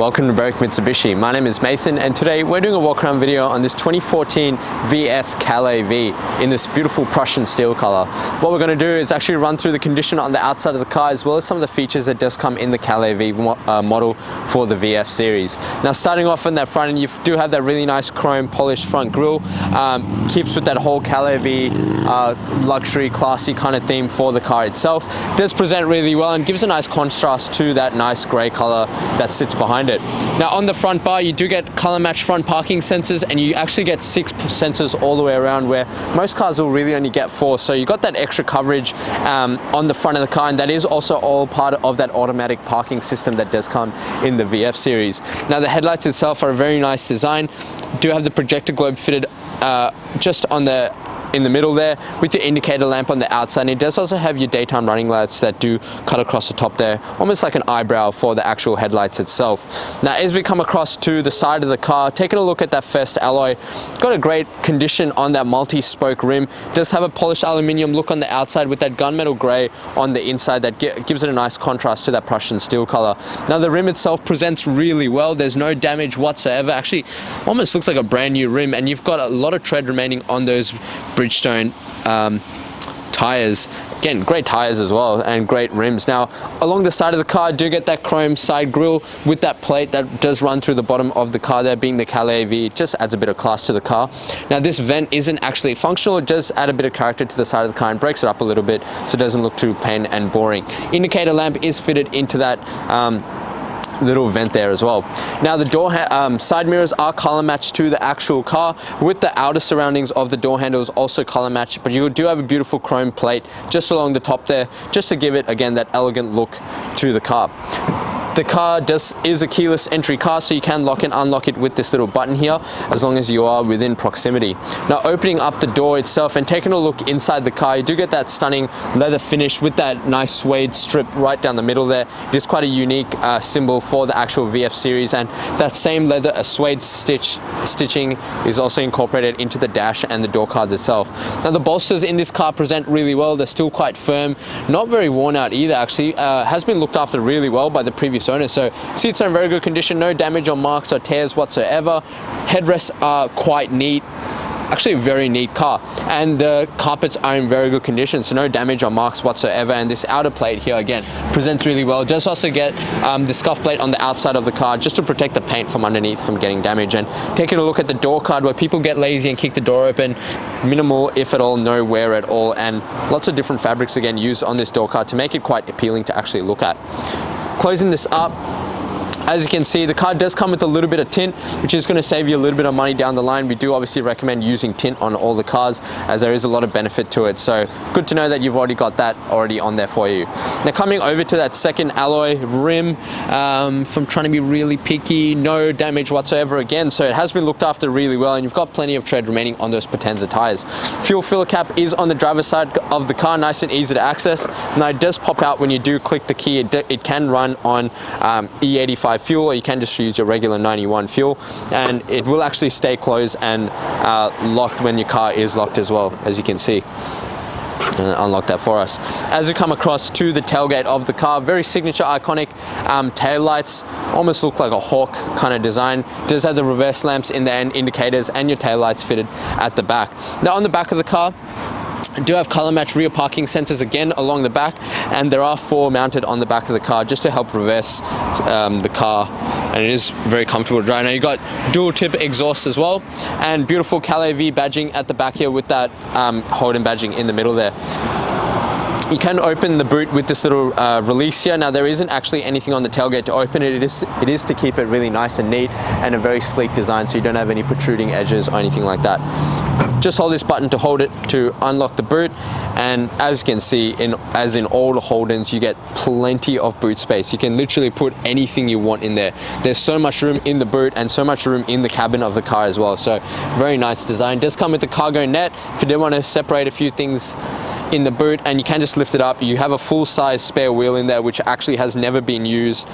Welcome to Berwick Mitsubishi. My name is Nathan and today we're doing a walk around video on this 2014 VF Calais V in this beautiful Prussian steel color. What we're going to do is actually run through the condition on the outside of the car as well as some of the features that does come in the Calais V model for the VF series. Now starting off in that front end, you do have that really nice chrome polished front grille. Keeps with that whole Calais V luxury classy kind of theme for the car itself. Does present really well and gives a nice contrast to that nice grey color that sits behind it. Now on the front bar you do get color matched front parking sensors, and you actually get 6 sensors all the way around, where most cars will really only get 4, so you got that extra coverage on the front of the car, and that is also all part of that automatic parking system that does come in the VF series. Now the headlights itself are a very nice design. Do have the projector globe fitted just in the middle there, with the indicator lamp on the outside, and it does also have your daytime running lights that do cut across the top there, almost like an eyebrow for the actual headlights itself. Now as we come across to the side of the car, taking a look at that first alloy, got a great condition on that multi-spoke rim. Does have a polished aluminium look on the outside with that gunmetal grey on the inside that gives it a nice contrast to that Prussian steel color. Now the rim itself presents really well. There's no damage whatsoever. Actually almost looks like a brand new rim, and you've got a lot of tread remaining on those Bridgestone tires. Again, great tires as well and great rims. Now along the side of the car, do get that chrome side grille with that plate that does run through the bottom of the car there, being the Calais V. It just adds a bit of class to the car. Now this vent isn't actually functional. It does add a bit of character to the side of the car and breaks it up a little bit so it doesn't look too plain and boring. Indicator lamp is fitted into that little vent there as well. Now the door side mirrors are color matched to the actual car, with the outer surroundings of the door handles also color matched, but you do have a beautiful chrome plate just along the top there, just to give it again that elegant look to the car. The car is a keyless entry car, so you can lock and unlock it with this little button here as long as you are within proximity. Now opening up the door itself and taking a look inside the car, you do get that stunning leather finish with that nice suede strip right down the middle there. It is quite a unique symbol for the actual VF series, and that same leather suede stitching is also incorporated into the dash and the door cards itself. Now the bolsters in this car present really well. They're still quite firm, not very worn out either actually. Has been looked after really well by the previous owner, so seats are in very good condition, no damage or marks or tears whatsoever. Headrests are quite neat, actually a very neat car, and the carpets are in very good condition, so no damage or marks whatsoever. And this outer plate here again presents really well. Does also get the scuff plate on the outside of the car just to protect the paint from underneath from getting damaged. And taking a look at the door card, where people get lazy and kick the door open, minimal if at all, no wear at all, and lots of different fabrics again used on this door card to make it quite appealing to actually look at. Closing this up, as you can see, the car does come with a little bit of tint, which is going to save you a little bit of money down the line. We do obviously recommend using tint on all the cars, as there is a lot of benefit to it, so good to know that you've already got that already on there for you. Now coming over to that second alloy rim, from trying to be really picky, no damage whatsoever again, so it has been looked after really well, and you've got plenty of tread remaining on those Potenza tires. Fuel filler cap is on the driver's side of the car, nice and easy to access. Now it does pop out when you do click the key. It can run on E85 fuel, or you can just use your regular 91 fuel, and it will actually stay closed and locked when your car is locked as well, as you can see. And unlock that for us. As we come across to the tailgate of the car, very signature iconic tail lights, almost look like a hawk kind of design. Does have the reverse lamps in there and indicators, and your tail lights fitted at the back. Now on the back of the car, do have color match rear parking sensors again along the back, and there are 4 mounted on the back of the car just to help reverse the car, and it is very comfortable to drive. Now you got dual tip exhaust as well, and beautiful Calais V badging at the back here with that Holden badging in the middle there. You can open the boot with this little release here. Now there isn't actually anything on the tailgate to open it. It is to keep it really nice and neat, and a very sleek design, so you don't have any protruding edges or anything like that. Just hold this button to hold it to unlock the boot, and as you can see, as in all the Holdens, you get plenty of boot space. You can literally put anything you want in there. There's so much room in the boot and so much room in the cabin of the car as well, so very nice design. Does come with the cargo net if you did want to separate a few things in the boot, and you can just lift it up. You have a full-size spare wheel in there, which actually has never been used.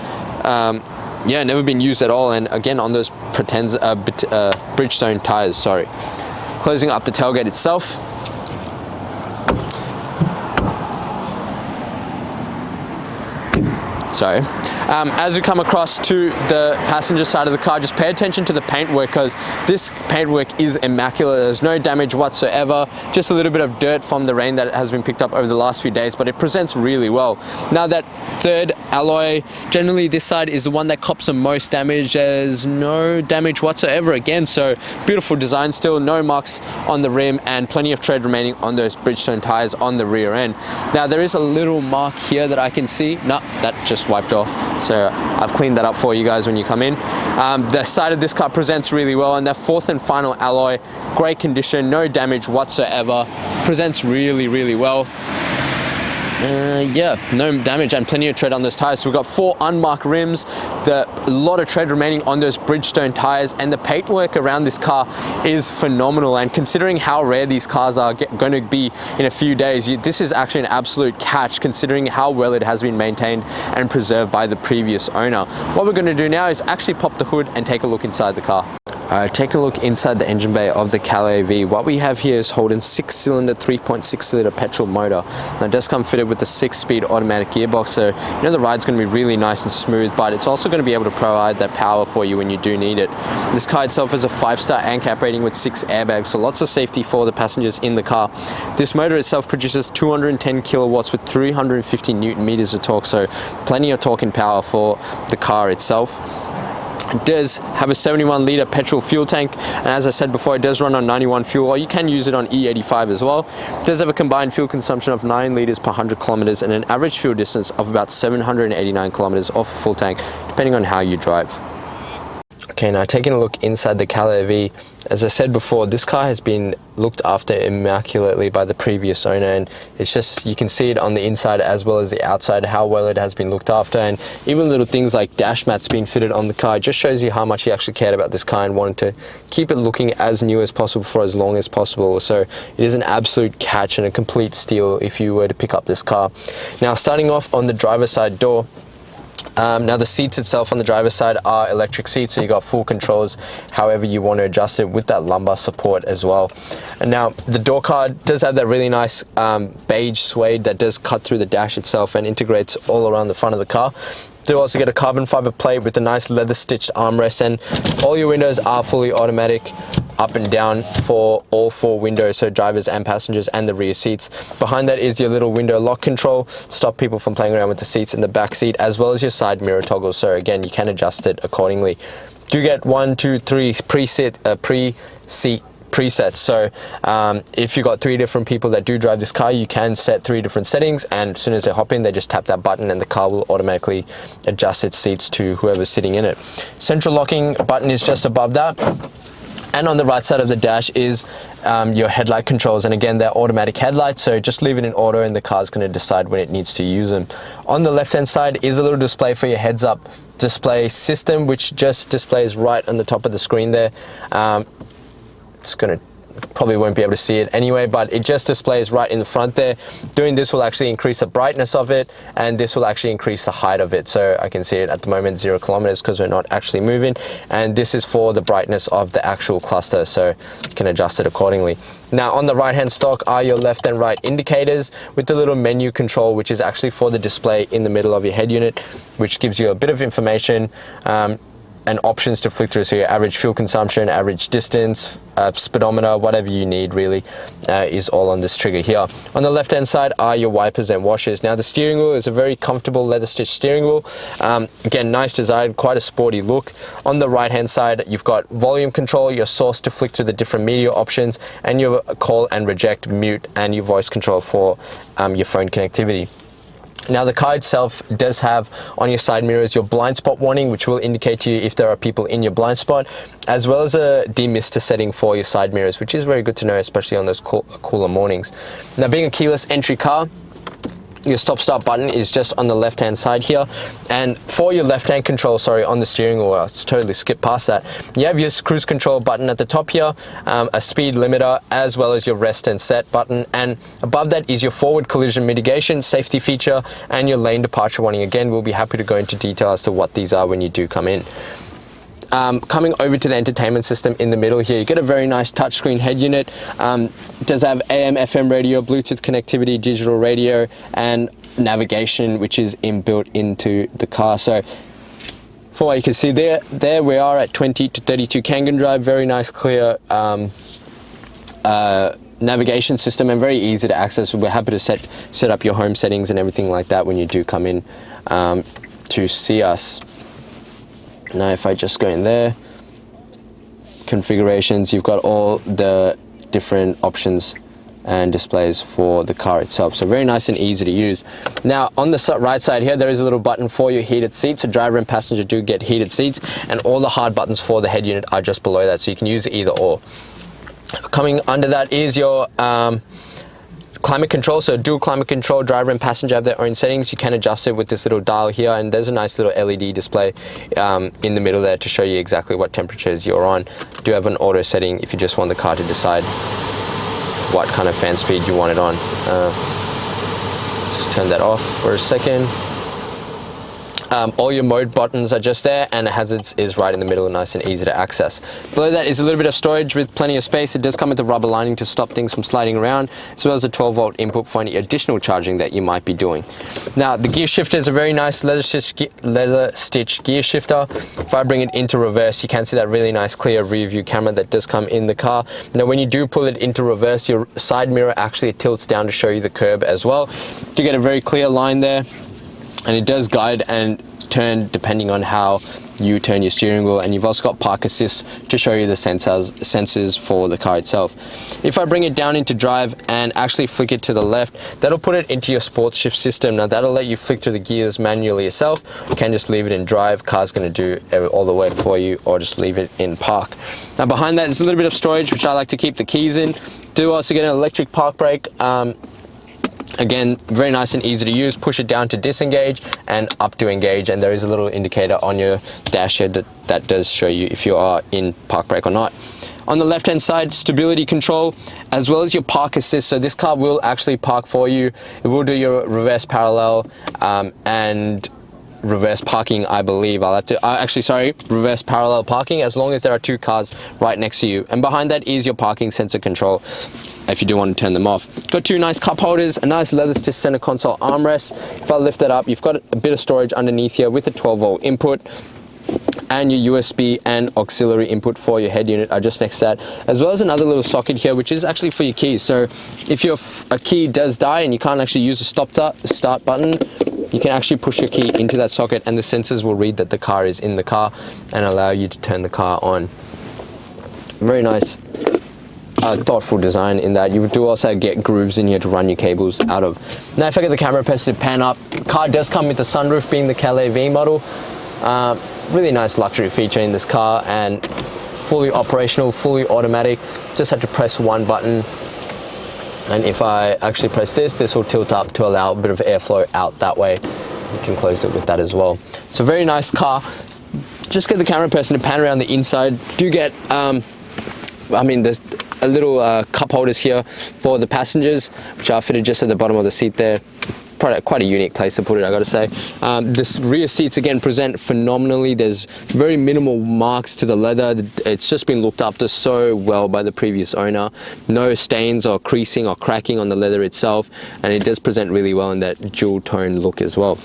Never been used at all, and again on those Bridgestone tires, sorry. Closing up the tailgate itself. Sorry. As we come across to the passenger side of the car, just pay attention to the paintwork, because this paintwork is immaculate. There's no damage whatsoever, just a little bit of dirt from the rain that has been picked up over the last few days, but it presents really well. Now that third alloy, generally this side is the one that cops the most damage. There's no damage whatsoever again, so beautiful design still, no marks on the rim, and plenty of tread remaining on those Bridgestone tires on the rear end. Now there is a little mark here that I can see. No, that just wiped off, so I've cleaned that up for you guys when you come in. The side of this car presents really well, and that fourth and final alloy, great condition, no damage whatsoever, presents really well. Yeah, no damage and plenty of tread on those tires. So we've got 4 unmarked rims, a lot of tread remaining on those Bridgestone tires, and the paintwork around this car is phenomenal. And considering how rare these cars are going to be in a few days, this is actually an absolute catch considering how well it has been maintained and preserved by the previous owner. What we're going to do now is actually pop the hood and take a look inside the car. Alright, take a look inside the engine bay of the Calais V. What we have here is Holden's 6-cylinder 3.6 litre petrol motor. Now it does come fitted with the 6-speed automatic gearbox, so you know the ride's going to be really nice and smooth, but it's also going to be able to provide that power for you when you do need it. This car itself is a 5-star ANCAP rating with 6 airbags, so lots of safety for the passengers in the car. This motor itself produces 210 kilowatts with 350 newton meters of torque, so plenty of torque and power for the car itself. It does have a 71 litre petrol fuel tank, and as I said before, it does run on 91 fuel, or you can use it on E85 as well. It does have a combined fuel consumption of 9 litres per 100 kilometers and an average fuel distance of about 789 kilometers off full tank, depending on how you drive. Okay, now taking a look inside the Calais V, as I said before, this car has been looked after immaculately by the previous owner, and it's just, you can see it on the inside as well as the outside, how well it has been looked after, and even little things like dash mats being fitted on the car. It just shows you how much he actually cared about this car and wanted to keep it looking as new as possible for as long as possible. So it is an absolute catch and a complete steal if you were to pick up this car. Now starting off on the driver's side door, now the seats itself on the driver's side are electric seats, so you got full controls however you want to adjust it, with that lumbar support as well. And now the door card does have that really nice beige suede that does cut through the dash itself and integrates all around the front of the car. Do also get a carbon fiber plate with a nice leather stitched armrest, and all your windows are fully automatic up and down for all 4 windows, so drivers and passengers and the rear seats. Behind that is your little window lock control, stop people from playing around with the seats in the back seat, as well as your side mirror toggle, so again you can adjust it accordingly. Do get 1, 2, 3 pre-seat presets, so if you got 3 different people that do drive this car, you can set 3 different settings, and as soon as they hop in, they just tap that button and the car will automatically adjust its seats to whoever's sitting in it. Central locking button is just above that. And on the right side of the dash is your headlight controls, and again they're automatic headlights, so just leave it in auto and the car's going to decide when it needs to use them. On the left hand side is a little display for your heads up display system, which just displays right on the top of the screen there. It's going to probably won't be able to see it anyway, but it just displays right in the front there. Doing this will actually increase the brightness of it, and this will actually increase the height of it, so I can see it at the moment 0 kilometers because we're not actually moving, and this is for the brightness of the actual cluster, so you can adjust it accordingly. Now on the right hand stalk are your left and right indicators with the little menu control, which is actually for the display in the middle of your head unit, which gives you a bit of information and options to flick through, so your average fuel consumption, average distance, speedometer, whatever you need really is all on this trigger here. On the left hand side are your wipers and washers. Now the steering wheel is a very comfortable leather stitched steering wheel. Again, nice design, quite a sporty look. On the right hand side you've got volume control, your source to flick through the different media options, and your call and reject, mute, and your voice control for your phone connectivity. Now the car itself does have on your side mirrors your blind spot warning, which will indicate to you if there are people in your blind spot, as well as a demister setting for your side mirrors, which is very good to know, especially on those cooler mornings. Now being a keyless entry car, your stop start button is just on the left hand side here, and for your left hand control, on the steering wheel, it's totally skipped past that, you have your cruise control button at the top here, a speed limiter, as well as your rest and set button, and above that is your forward collision mitigation safety feature and your lane departure warning. Again, we'll be happy to go into detail as to what these are when you do come in. Coming over to the entertainment system in the middle here, you get a very nice touchscreen head unit. It does have AM, FM radio, Bluetooth connectivity, digital radio, and navigation which is inbuilt into the car. So from what you can see there we are at 20 to 32 Kangan Drive. Very nice, clear navigation system and very easy to access. We're happy to set up your home settings and everything like that when you do come in to see us. Now if I just go in there, configurations, you've got all the different options and displays for the car itself, so very nice and easy to use. Now on the right side here, there is a little button for your heated seats. So driver and passenger do get heated seats, and all the hard buttons for the head unit are just below that, so you can use either or. Coming under that is your climate control. So dual climate control, driver and passenger have their own settings. You can adjust it with this little dial here, and there's a nice little LED display in the middle there to show you exactly what temperatures you're on. Do have an auto setting if you just want the car to decide what kind of fan speed you want it on. Just turn that off for a second. All your mode buttons are just there, and the hazards is right in the middle, nice and easy to access. Below that is a little bit of storage with plenty of space. It does come with a rubber lining to stop things from sliding around, as well as a 12-volt input for any additional charging that you might be doing. Now the gear shifter is a very nice leather stitch gear shifter. If I bring it into reverse, you can see that really nice clear rear view camera that does come in the car. Now when you do pull it into reverse, your side mirror actually tilts down to show you the curb as well. You get a very clear line there, and it does guide and turn depending on how you turn your steering wheel, and you've also got park assist to show you the sensors for the car itself. If I bring it down into drive and actually flick it to the left, that'll put it into your sports shift system. Now that'll let you flick to the gears manually yourself. You can just leave it in drive, car's going to do all the work for you, or just leave it in park. Now behind that is a little bit of storage, which I like to keep the keys in. Do also get an electric park brake. Again, very nice and easy to use. Push it down to disengage and up to engage, and there is a little indicator on your dash here that does show you if you are in park brake or not. On the left hand side, stability control as well as your park assist. So this car will actually park for you. It will do your reverse parallel and reverse parking, I believe. I'll have to reverse parallel parking, as long as there are two cars right next to you. And behind that is your parking sensor control if you do want to turn them off. Got two nice cup holders, a nice leather stitch center console armrest. If I lift it up, you've got a bit of storage underneath here with a 12-volt input, and your USB and auxiliary input for your head unit are just next to that, as well as another little socket here, which is actually for your keys. So if a key does die and you can't actually use the start button, you can actually push your key into that socket, and the sensors will read that the car is in the car and allow you to turn the car on. Very nice, thoughtful design in that. You do also get grooves in here to run your cables out of. Now if I get the camera press to pan up, the car does come with the sunroof, being the Calais V model. Really nice luxury feature in this car, and fully operational, fully automatic. Just have to press one button, and if I actually press this will tilt up to allow a bit of airflow out that way. You can close it with that as well. So very nice car. Just get the camera person to pan around the inside. Do get there's a little cup holders here for the passengers, which are fitted just at the bottom of the seat there. Probably quite a unique place to put it, I gotta say. This rear seats again present phenomenally. There's very minimal marks to the leather. It's just been looked after so well by the previous owner. No stains or creasing or cracking on the leather itself, and it does present really well in that dual tone look as well.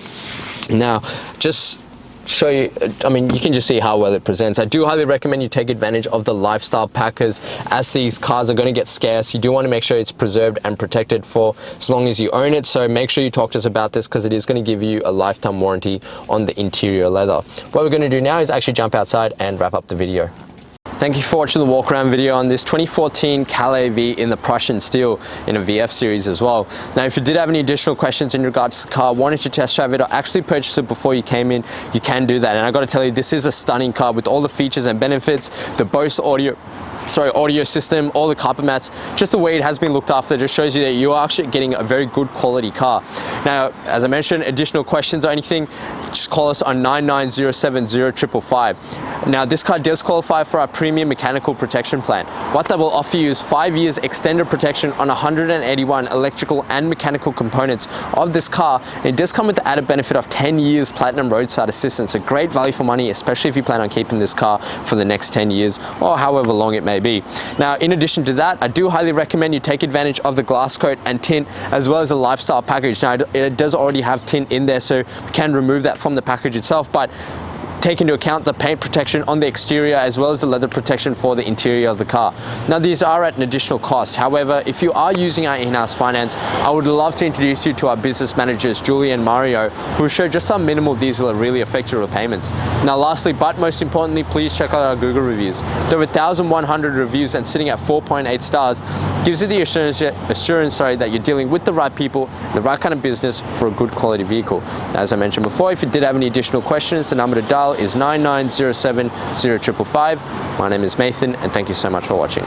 Now just show you, you can just see how well it presents. I do highly recommend you take advantage of the lifestyle pack, because as these cars are going to get scarce, you do want to make sure it's preserved and protected for as long as you own it. So make sure you talk to us about this, because it is going to give you a lifetime warranty on the interior leather. What we're going to do now is actually jump outside and wrap up the video. Thank you for watching the walk around video on this 2014 Calais V in the Prussian steel in a VF series as well. Now if you did have any additional questions in regards to the car, wanted to test drive it or actually purchase it before you came in, you can do that. And I got to tell you, this is a stunning car with all the features and benefits, the BOSE audio system, all the carpet mats, just the way it has been looked after just shows you that you are actually getting a very good quality car. Now, as I mentioned, additional questions or anything, just call us on 99070555. Now, this car does qualify for our premium mechanical protection plan. What that will offer you is 5 years extended protection on 181 electrical and mechanical components of this car. And it does come with the added benefit of 10 years platinum roadside assistance. A great value for money, especially if you plan on keeping this car for the next 10 years or however long it may be. Now, in addition to that, I do highly recommend you take advantage of the glass coat and tint, as well as the lifestyle package. Now, it does already have tint in there, so you can remove that from the package itself, but take into account the paint protection on the exterior as well as the leather protection for the interior of the car. Now, these are at an additional cost. However, if you are using our in-house finance, I would love to introduce you to our business managers, Julie and Mario, who will show just how minimal these will really affect your repayments. Now, lastly, but most importantly, please check out our Google reviews. There are 1,100 reviews and sitting at 4.8 stars gives you the assurance that you're dealing with the right people, the right kind of business for a good quality vehicle. As I mentioned before, if you did have any additional questions, the number to dial is 9907 0555. My name is Nathan, and thank you so much for watching.